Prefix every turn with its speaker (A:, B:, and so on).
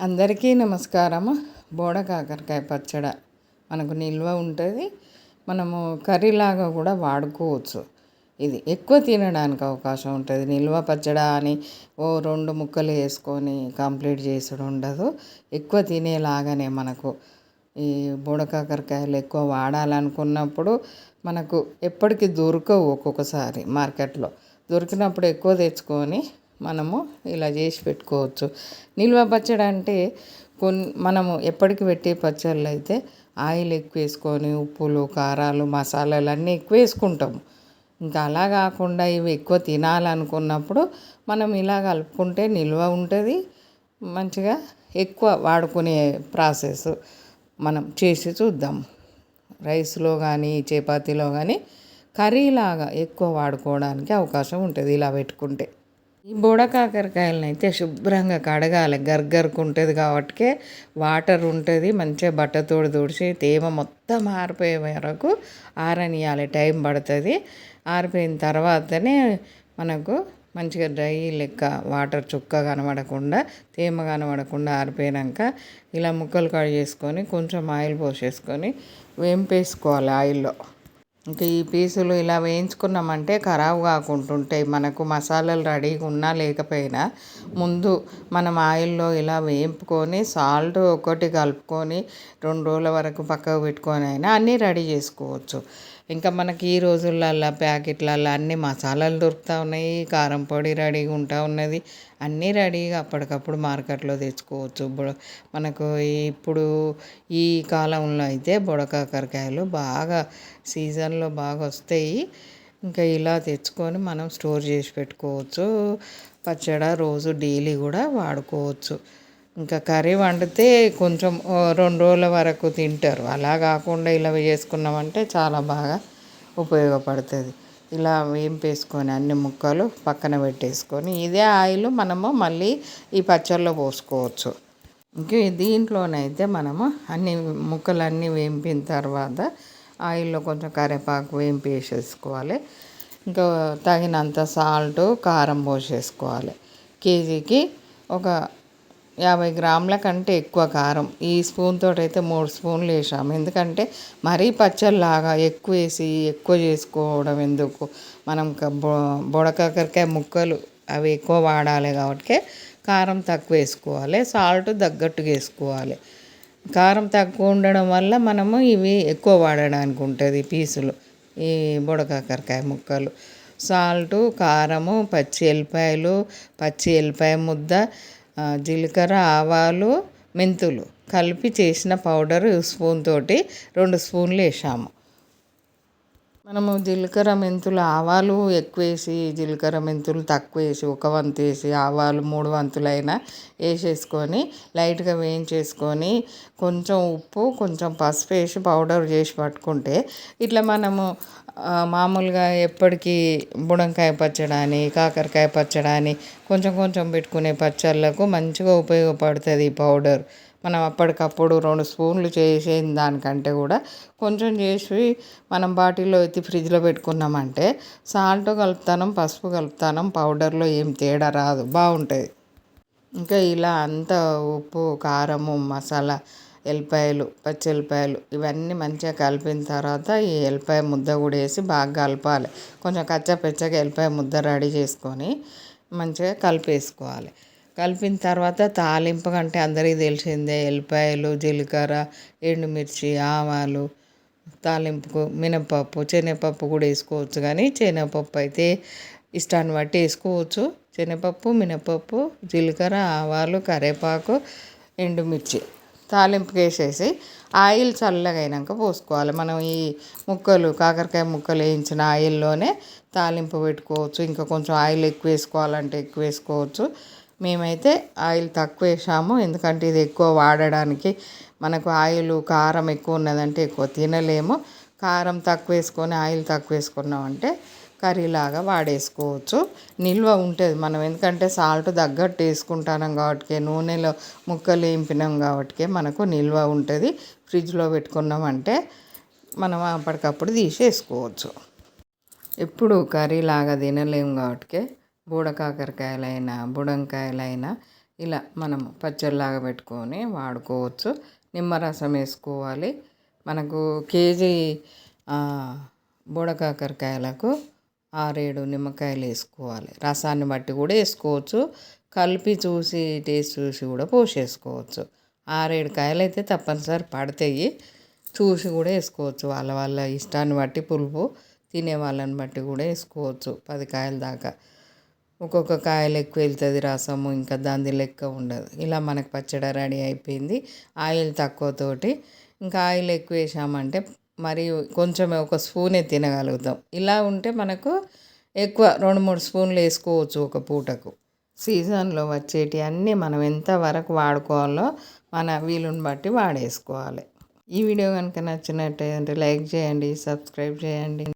A: అందరికీ నమస్కారం. బోడ కాకరకాయ పచ్చడి మనకు నిల్వ ఉంటుంది. మనము కర్రీలాగా కూడా వాడుకోవచ్చు. ఇది ఎక్కువ తినడానికి అవకాశం ఉంటుంది. నిల్వ పచ్చడి అని ఓ 2 ముక్కలు వేసుకొని కంప్లీట్ చేసుడు ఉండదు. ఎక్కువ తినేలాగానే మనకు ఈ బోడ కాకరకాయలు ఎక్కువ వాడాలనుకున్నప్పుడు మనకు ఎప్పటికీ దొరకవు. ఒక్కొక్కసారి మార్కెట్లో దొరికినప్పుడు ఎక్కువ తెచ్చుకొని మనము ఇలా చేసి పెట్టుకోవచ్చు. నిల్వ పచ్చడి అంటే మనము ఎప్పటికి పెట్టే పచ్చళ్ళు అయితే ఆయిల్ ఎక్కువ వేసుకొని ఉప్పులు కారాలు మసాలాలు అన్నీ ఎక్కువ వేసుకుంటాము. ఇంకా అలా కాకుండా ఇవి ఎక్కువ తినాలనుకున్నప్పుడు మనం ఇలా కలుపుకుంటే నిల్వ ఉంటుంది. మంచిగా ఎక్కువ వాడుకునే ప్రాసెస్ మనం చేసి చూద్దాం. రైస్లో కానీ చపాతీలో కానీ కర్రీలాగా ఎక్కువ వాడుకోవడానికి అవకాశం ఉంటుంది ఇలా పెట్టుకుంటే. ఈ బోడ కాకరకాయలను అయితే శుభ్రంగా కడగాలి. గర్గరకు ఉంటుంది కాబట్టి వాటర్ ఉంటుంది. మంచిగా బట్టతోడు తుడిచి తేమ మొత్తం ఆరిపోయే వరకు ఆరనియాలి. టైం పడుతుంది. ఆరిపోయిన తర్వాతనే మనకు మంచిగా డ్రై లెక్క వాటర్ చుక్క కనబడకుండా తేమ కనబడకుండా ఆరిపోయాక ఇలా ముక్కలు కట్ చేసుకొని కొంచెం ఆయిల్ పోసేసుకొని వేంపేసుకోవాలి ఆయిల్లో. ఇంకా ఈ పీసులు ఇలా వేయించుకున్నామంటే ఖరాబు కాకుంటుంటాయి. మనకు మసాలాలు రెడీగా ఉన్నా లేకపోయినా ముందు మనం ఆయిల్లో ఇలా వేయింపుకొని సాల్ట్ ఒకటి కలుపుకొని 2 రోజుల వరకు పక్కకు పెట్టుకొని అయినా అన్నీ రెడీ చేసుకోవచ్చు. ఇంకా మనకి ఈ రోజులల్లో ప్యాకెట్లలో అన్ని మసాలాలు దొరుకుతూ ఉన్నాయి. కారం పొడి రెడీగా ఉంటా ఉన్నది. అన్నీ రెడీగా అప్పటికప్పుడు మార్కెట్లో తెచ్చుకోవచ్చు. మనకు ఇప్పుడు ఈ కాలంలో అయితే బుడకాకరకాయలు బాగా సీజన్లో బాగా వస్తాయి. ఇంకా ఇలా తెచ్చుకొని మనం స్టోర్ చేసి పెట్టుకోవచ్చు. పచ్చడి రోజు డైలీ కూడా వాడుకోవచ్చు. ఇంకా కర్రీ వండితే కొంచెం 2 రోజుల వరకు తింటారు. అలా కాకుండా ఇలా చేసుకున్నామంటే చాలా బాగా ఉపయోగపడుతుంది. ఇలా వేంపేసుకొని అన్ని ముక్కలు పక్కన పెట్టేసుకొని ఇదే ఆయిల్ మనము మళ్ళీ ఈ పచ్చళ్ళలో పోసుకోవచ్చు. ఇంక దీంట్లోనైతే మనము అన్ని ముక్కలన్నీ వేంపిన తర్వాత ఆయిల్లో కొంచెం కరివేపాకు వేసేసుకోవాలి. ఇంకా తగినంత సాల్ట్ కారం పోసేసుకోవాలి. కేజీకి ఒక 50 గ్రాముల కంటే ఎక్కువ కారం. ఈ స్పూన్ తోటి అయితే 3 స్పూన్లు వేసాము. ఎందుకంటే మరీ పచ్చళ్ళలాగా ఎక్కువ వేసి ఎక్కువ చేసుకోవడం ఎందుకు, మనం బుడకాకరకాయ ముక్కలు అవి ఎక్కువ వాడాలి కాబట్టి కారం తక్కువ వేసుకోవాలి. సాల్ట్ తగ్గట్టుగా వేసుకోవాలి. కారం తక్కువ ఉండడం వల్ల మనము ఇవి ఎక్కువ వాడడానికి ఉంటుంది. పీసులు ఈ బుడకాకరకాయ ముక్కలు సాల్టు కారము పచ్చి ఎల్లిపాయ ముద్ద జీలకర్ర ఆవాలు మెంతులు కలిపి చేసిన పౌడర్ స్పూన్ తోటి 2 స్పూన్లు వేసాము. మనము జీలకర్ర మెంతులు ఆవాలు ఎక్కువ వేసి జీలకర్ర మెంతులు తక్కువ వేసి 1 వంతు వేసి ఆవాలు 3 వంతులైనా వేసేసుకొని లైట్గా వేయించేసుకొని కొంచెం ఉప్పు కొంచెం పసుపు వేసి పౌడర్ చేసి పట్టుకుంటే ఇట్లా మనము మామూలుగా ఎప్పటికీ బుడంకాయ పచ్చడి అని కాకరకాయ పచ్చడి అని కొంచెం కొంచెం పెట్టుకునే పచ్చళ్ళకు మంచిగా ఉపయోగపడుతుంది ఈ పౌడర్. మనం అప్పటికప్పుడు 2 స్పూన్లు చేసిన దానికంటే కూడా కొంచెం చేసి మనం బాటిల్లో ఎత్తి ఫ్రిడ్జ్లో పెట్టుకున్నామంటే సాల్ట్ కలుపుతాం పసుపు కలుపుతాం పౌడర్లో ఏం తేడా రాదు, బాగుంటుంది. ఇంకా ఇలా అంతా ఉప్పు కారము మసాలా ఎల్లిపాయలు పచ్చి ఎల్లిపాయలు ఇవన్నీ మంచిగా కలిపిన తర్వాత ఈ ఎల్లిపాయ ముద్ద కూడా వేసి బాగా కలపాలి. కొంచెం కచ్చపెచ్చగా ఎల్లిపాయ ముద్ద రెడీ చేసుకొని మంచిగా కలిపేసుకోవాలి. కలిపిన తర్వాత తాలింపు అంటే అందరికీ తెలిసిందే, ఎల్లిపాయలు జీలకర్ర ఎండుమిర్చి ఆవాలు తాలింపుకు మినపప్పు శనగపప్పు కూడా వేసుకోవచ్చు. కానీ శనగపప్పు అయితే ఇష్టాన్ని బట్టి వేసుకోవచ్చు. శనగపప్పు మినపప్పు జీలకర్ర ఆవాలు కరివేపాకు ఎండుమిర్చి తాలింపుకి వేసేసి ఆయిల్ చల్లగా అయినాక పోసుకోవాలి. మనం ఈ కాకరకాయ ముక్కలు వేయించిన ఆయిల్లోనే తాలింపు పెట్టుకోవచ్చు. ఇంకా కొంచెం ఆయిల్ ఎక్కువ వేసుకోవాలంటే ఎక్కువ వేసుకోవచ్చు. మేమైతే ఆయిల్ తక్కువ వేసాము. ఎందుకంటే ఇది ఎక్కువ వాడడానికి మనకు ఆయిల్ కారం ఎక్కువ ఉన్నదంటే ఎక్కువ తినలేము. కారం తక్కువ వేసుకొని ఆయిల్ తక్కువ వేసుకున్నామంటే కర్రీలాగా వాడేసుకోవచ్చు. నిల్వ ఉంటుంది. మనం ఎందుకంటే సాల్ట్ తగ్గట్టు వేసుకుంటున్నాం కాబట్టి నూనెలో ముక్కలు వేంపినాం కాబట్టి మనకు నిల్వ ఉంటుంది. ఫ్రిడ్జ్లో పెట్టుకున్నామంటే మనం అప్పటికప్పుడు తీసేసుకోవచ్చు. ఎప్పుడు కర్రీలాగా తినలేము కాబట్టి బూడ కాకరకాయలైనా బుడంకాయలైనా ఇలా మనము పచ్చడిలాగా పెట్టుకొని వాడుకోవచ్చు. నిమ్మరసం వేసుకోవాలి. మనకు కేజీ బోడకాకరకాయలకు 6-7 నిమ్మకాయలు వేసుకోవాలి. రసాన్ని బట్టి కూడా వేసుకోవచ్చు. కలిపి చూసి టేస్ట్ చూసి కూడా పోసేసుకోవచ్చు. 6-7 కాయలు అయితే తప్పనిసరి పడతాయి. చూసి కూడా వేసుకోవచ్చు. వాళ్ళ వాళ్ళ ఇష్టాన్ని బట్టి పులుపు తినే వాళ్ళని బట్టి కూడా వేసుకోవచ్చు. 10 కాయల దాకా. ఒక్కొక్క కాయలు ఎక్కువ వెళ్తుంది రసము, ఇంకా దాని లెక్క ఉండదు. ఇలా మనకు పచ్చడి రెడీ అయిపోయింది. ఆయిల్ తక్కువతోటి. ఇంకా ఆయిల్ ఎక్కువ వేసామంటే మరి కొంచెం ఒక స్పూనే తినగలుగుతాం. ఇలా ఉంటే మనకు ఎక్కువ 2-3 స్పూన్లు వేసుకోవచ్చు ఒక పూటకు. సీజన్లో వచ్చేటి అన్నీ మనం ఎంతవరకు వాడుకోవాలో మన వీలుని బట్టి వాడేసుకోవాలి. ఈ వీడియో కనుక నచ్చినట్టయితే లైక్ చేయండి, సబ్స్క్రైబ్ చేయండి.